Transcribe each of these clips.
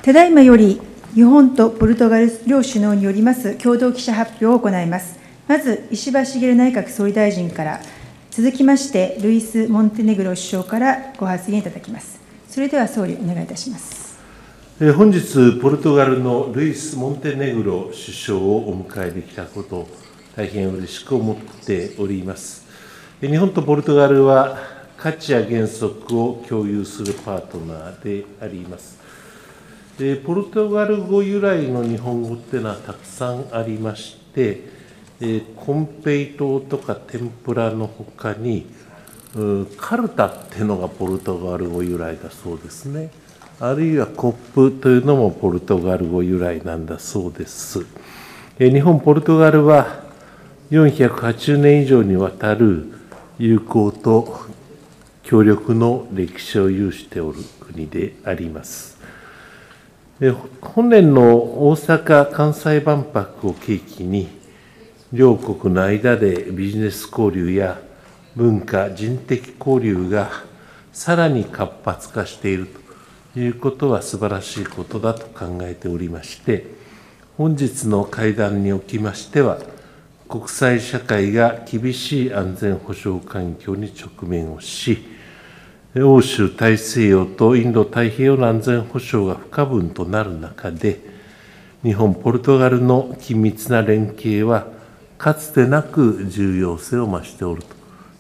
ただいまより日本とポルトガル両首脳によります共同記者発表を行います。まず、石破茂内閣総理大臣から、続きまして、ルイス・モンテネグロ首相からご発言いただきます。それでは総理、お願いいたします。本日、ポルトガルのルイス・モンテネグロ首相をお迎えできたことを大変嬉しく思っております。日本とポルトガルは価値や原則を共有するパートナーであります。ポルトガル語由来の日本語っていうのはたくさんありまして、コンペイトーとか天ぷらのほかに、カルタっていうのがポルトガル語由来だそうですね。あるいはコップというのもポルトガル語由来なんだそうです。日本、ポルトガルは480年以上にわたる友好と協力の歴史を有しておる国であります。本年の大阪・関西万博を契機に、両国の間でビジネス交流や文化・人的交流がさらに活発化しているということは素晴らしいことだと考えておりまして、本日の会談におきましては、国際社会が厳しい安全保障環境に直面をし、欧州大西洋とインド太平洋の安全保障が不可分となる中で、日本、ポルトガルの緊密な連携は、かつてなく重要性を増しておる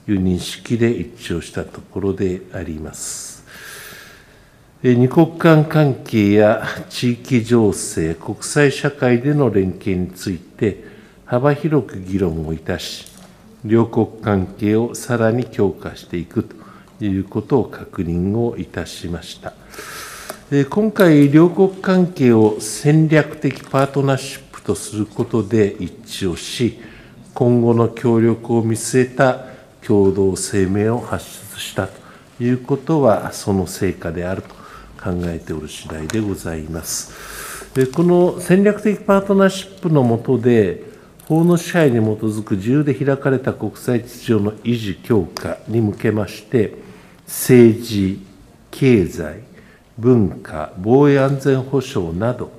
という認識で一致をしたところであります。二国間関係や地域情勢、国際社会での連携について幅広く議論をいたし、両国関係をさらに強化していくということを確認をいたしました。今回、両国関係を戦略的パートナーシップとすることで一致をし、今後の協力を見据えた共同声明を発出したということは、その成果であると考えておる次第でございます。この戦略的パートナーシップの下で、法の支配に基づく自由で開かれた国際秩序の維持・強化に向けまして、政治、経済、文化、防衛安全保障など、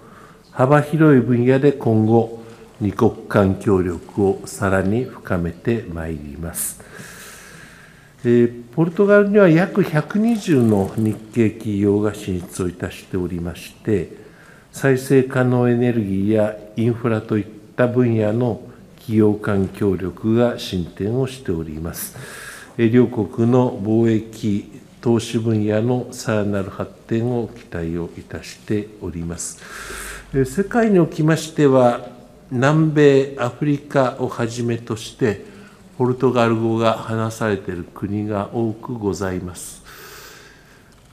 幅広い分野で今後、二国間協力をさらに深めてまいります。ポルトガルには約120の日系企業が進出をいたしておりまして、再生可能エネルギーやインフラといった分野の企業間協力が進展をしております。両国の貿易、投資分野のさらなる発展を期待をいたしております。世界におきましては、南米、アフリカをはじめとして、ポルトガル語が話されている国が多くございます。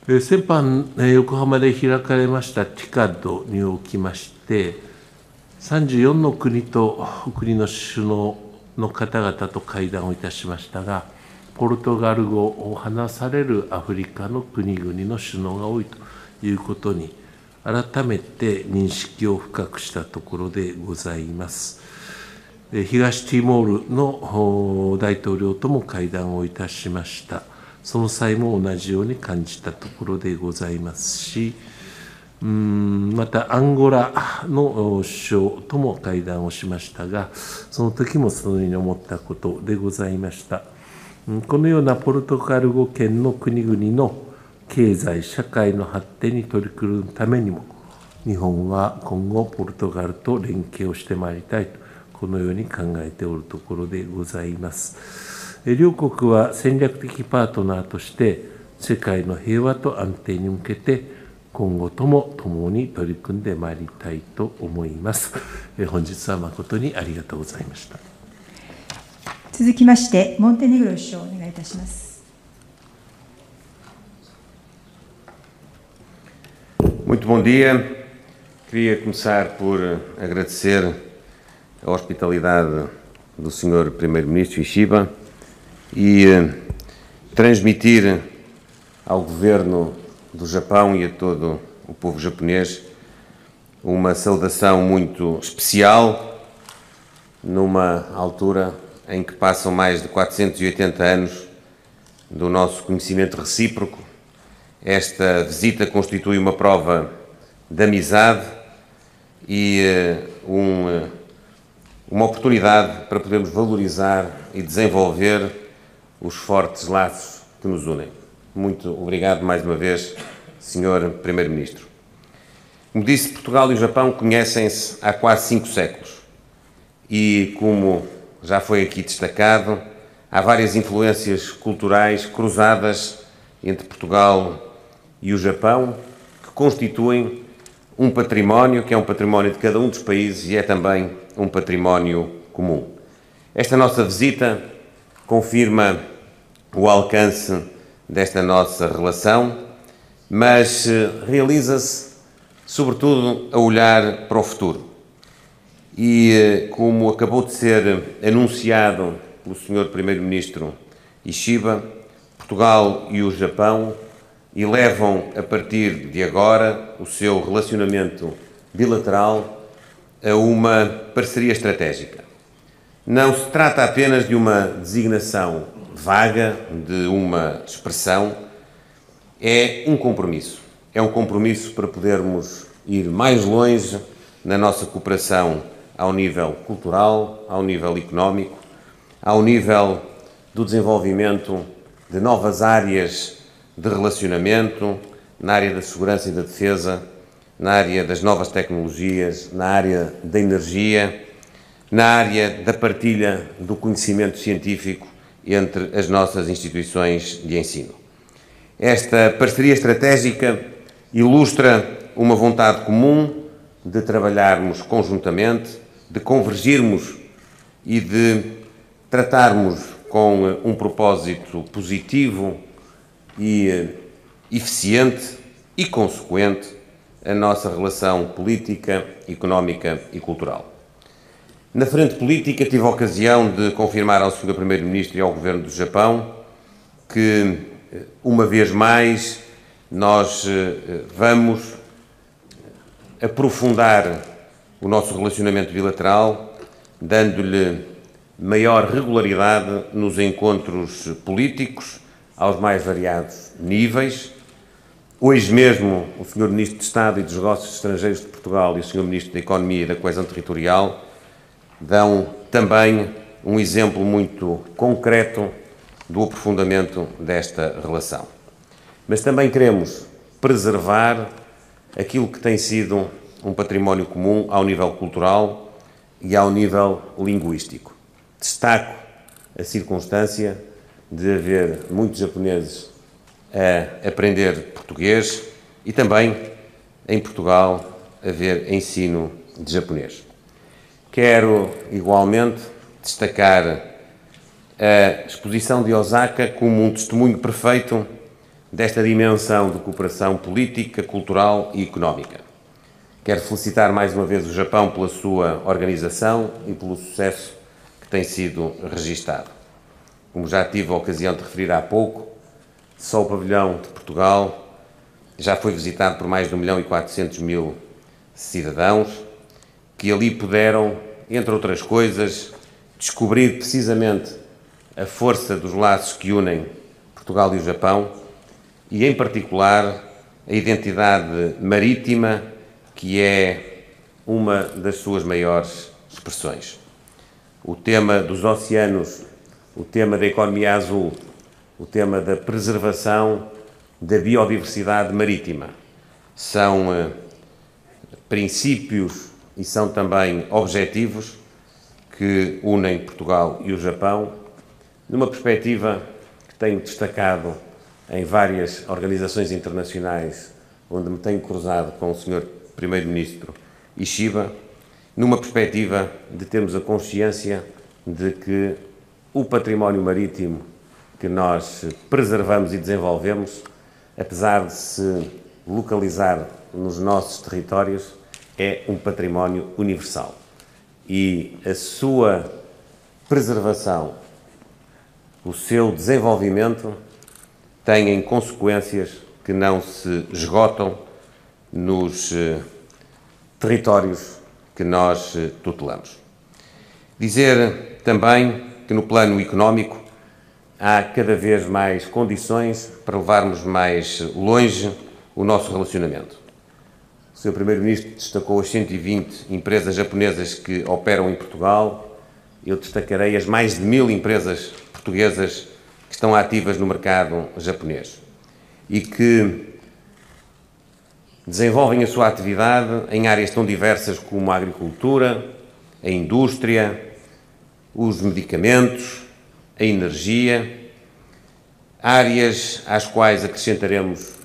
先般、横浜で開かれました TICAD におきまして、34の国と国の首脳の方々と会談をいたしましたが、ポルトガル語を話されるアフリカの国々の首脳が多いということに、改めて認識を深くしたところでございます。東ティモールの大統領とも会談をいたしました。その際も同じように感じたところでございますし、またアンゴラの首相とも会談をしましたが、その時もそのように思ったことでございました。このようなポルトガル語圏の国々の経済、社会の発展に取り組むためにも、日本は今後、ポルトガルと連携をしてまいりたいと、このように考えておるところでございます。両国は戦略的パートナーとして、世界の平和と安定に向けて、今後とも共に取り組んでまいりたいと思います。本日は誠にありがとうございました。続きまして、モンテネグロ首相、お願いいたします。Muito bom dia. Queria começar por agradecer a hospitalidade do Sr. Primeiro-Ministro Ishiba e transmitir ao Governo do Japão e a todo o povo japonês uma saudação muito especial numa altura em que passam mais de 480 anos do nosso conhecimento recíproco. Esta visita constitui uma prova de amizade e uma oportunidade para podermos valorizar e desenvolver os fortes laços que nos unem. Muito obrigado mais uma vez, Sr. Primeiro-Ministro. Como disse, Portugal e o Japão conhecem-se há quase 5 séculos e, como já foi aqui destacado, há várias influências culturais cruzadas entre Portugal e o Japão que constituem um património que é um património de cada um dos países e é também um património comum. Esta nossa visita confirma o alcance desta nossa relação, mas realiza-se sobretudo a olhar para o futuro. E como acabou de ser anunciado pelo Sr. Primeiro-Ministro Ishiba, Portugal e o Japão elevam a partir de agora o seu relacionamento bilateral a uma parceria estratégica. Não se trata apenas de uma designação vaga, de uma expressão, é um compromisso. É um compromisso para podermos ir mais longe na nossa cooperação ao nível cultural, ao nível económico, ao nível do desenvolvimento de novas áreas de relacionamento, na área da segurança e da defesa, na área das novas tecnologias, na área da energia, na área da partilha do conhecimento científico entre as nossas instituições de ensino. Esta parceria estratégica ilustra uma vontade comum de trabalharmos conjuntamente, de convergirmos e de tratarmos com um propósito positivo e eficiente e consequente a nossa relação política, económica e cultural. Na frente política, tive a ocasião de confirmar ao Sr. Primeiro-Ministro e ao Governo do Japão que, uma vez mais, nós vamos aprofundar o nosso relacionamento bilateral, dando-lhe maior regularidade nos encontros políticos, aos mais variados níveis. Hoje mesmo, o Sr. Ministro de Estado e dos Negócios Estrangeiros de Portugal e o Sr. Ministro da Economia e da Coesão Territorial dão também um exemplo muito concreto do aprofundamento desta relação. Mas também queremos preservar aquilo que tem sido um património comum ao nível cultural e ao nível linguístico. Destaco a circunstância de haver muitos japoneses a aprender português e também, em Portugal, haver ensino de japonês. Quero, igualmente, destacar a exposição de Osaka como um testemunho perfeito desta dimensão de cooperação política, cultural e económica. Quero felicitar mais uma vez o Japão pela sua organização e pelo sucesso que tem sido registado. Como já tive a ocasião de referir há pouco, só o pavilhão de Portugal já foi visitado por mais de 1.400.000 cidadãos que ali puderam, entre outras coisas, descobrir precisamente a força dos laços que unem Portugal e o Japão e, em particular, a identidade marítima, que é uma das suas maiores expressões. O tema dos oceanos, o tema da economia azul, o tema da preservação da biodiversidade marítima são princípios e são também objetivos que unem Portugal e o Japão numa perspectiva que tenho destacado em várias organizações internacionais onde me tenho cruzado com o Sr. Primeiro-Ministro Ishiba, numa perspectiva de termos a consciência de que o património marítimo que nós preservamos e desenvolvemos, apesar de se localizar nos nossos territórios, é um património universal. E a sua preservação, o seu desenvolvimento, têm consequências que não se esgotam nos territórios que nós tutelamos. Dizer também que no plano económico há cada vez mais condições para levarmos mais longe o nosso relacionamento. O Sr. Primeiro-Ministro destacou as 120 empresas japonesas que operam em Portugal. Eu destacarei as mais de 1000 empresas portuguesas que estão ativas no mercado japonês e que desenvolvem a sua atividade em áreas tão diversas como a agricultura, a indústria, os medicamentos, a energia, áreas às quais acrescentaremos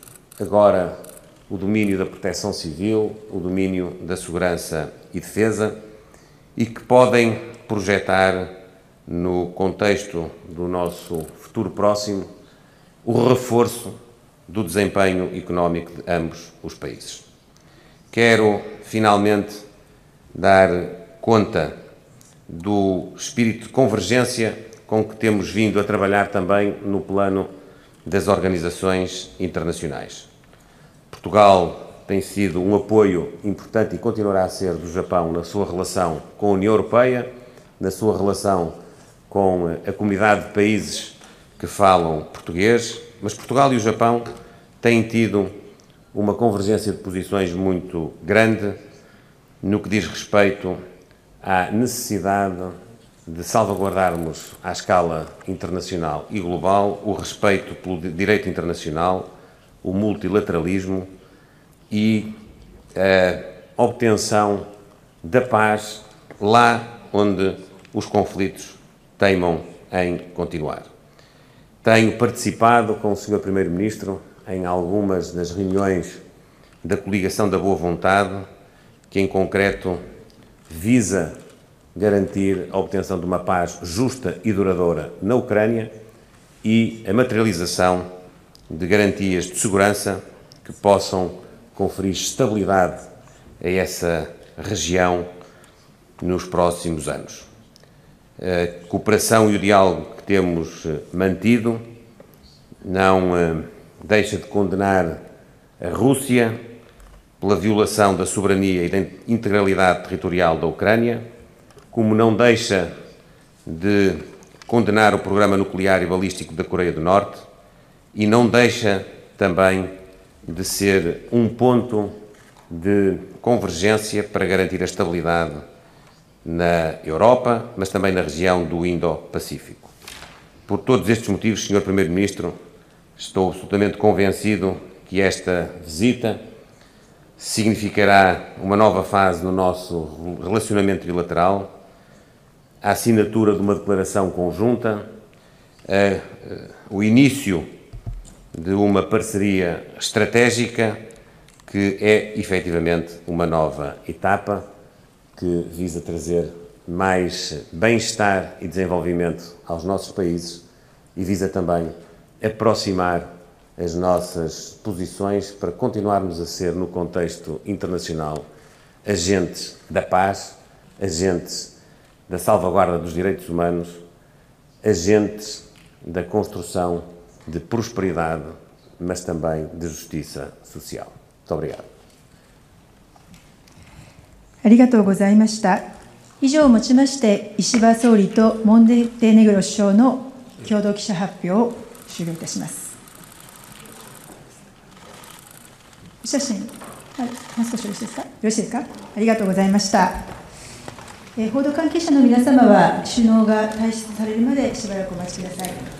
agora o domínio da proteção civil, o domínio da segurança e defesa, e que podem projetar, no contexto do nosso futuro próximo, o reforço do desempenho económico de ambos os países. Quero, finalmente, dar conta do espírito de convergência com que temos vindo a trabalhar também no plano das organizações internacionais. Portugal tem sido um apoio importante e continuará a ser do Japão na sua relação com a União Europeia, na sua relação com a comunidade de países que falam português, mas Portugal e o Japão têm tido uma convergência de posições muito grande no que diz respeito à necessidade de salvaguardarmos à escala internacional e global o respeito pelo direito internacional, o multilateralismo e a obtenção da paz lá onde os conflitos teimam em continuar. Tenho participado com o Sr. Primeiro-Ministro em algumas das reuniões da Coligação da Boa Vontade, que em concreto visa garantir a obtenção de uma paz justa e duradoura na Ucrânia e a materialização de garantias de segurança que possam conferir estabilidade a essa região nos próximos anos. A cooperação e o diálogo que temos mantido não deixa de condenar a Rússia pela violação da soberania e da integralidade territorial da Ucrânia, como não deixa de condenar o programa nuclear e balístico da Coreia do Norte e não deixa também de ser um ponto de convergência para garantir a estabilidade na Europa, mas também na região do Indo-Pacífico. Por todos estes motivos, Sr. Primeiro-Ministro, estou absolutamente convencido que esta visita significará uma nova fase no nosso relacionamento bilateral, a assinatura de uma declaração conjunta, o início de uma parceria estratégica que é, efetivamente, uma nova etapa que visa trazer mais bem-estar e desenvolvimento aos nossos países e visa também aproximar as nossas posições para continuarmos a ser, no contexto internacional, agentes da paz, agentes da salvaguarda dos direitos humanos, agentes da construção de prosperidade, mas também de justiça social. Muito obrigado. ありがとうございました。以上をもちまして、石破総理とモンテネグロ首相の共同記者発表を終了いたします。お写真、もう少しよろしいですか。よろしいですか。ありがとうございました。報道関係者の皆様は首脳が退出されるまでしばらくお待ちください。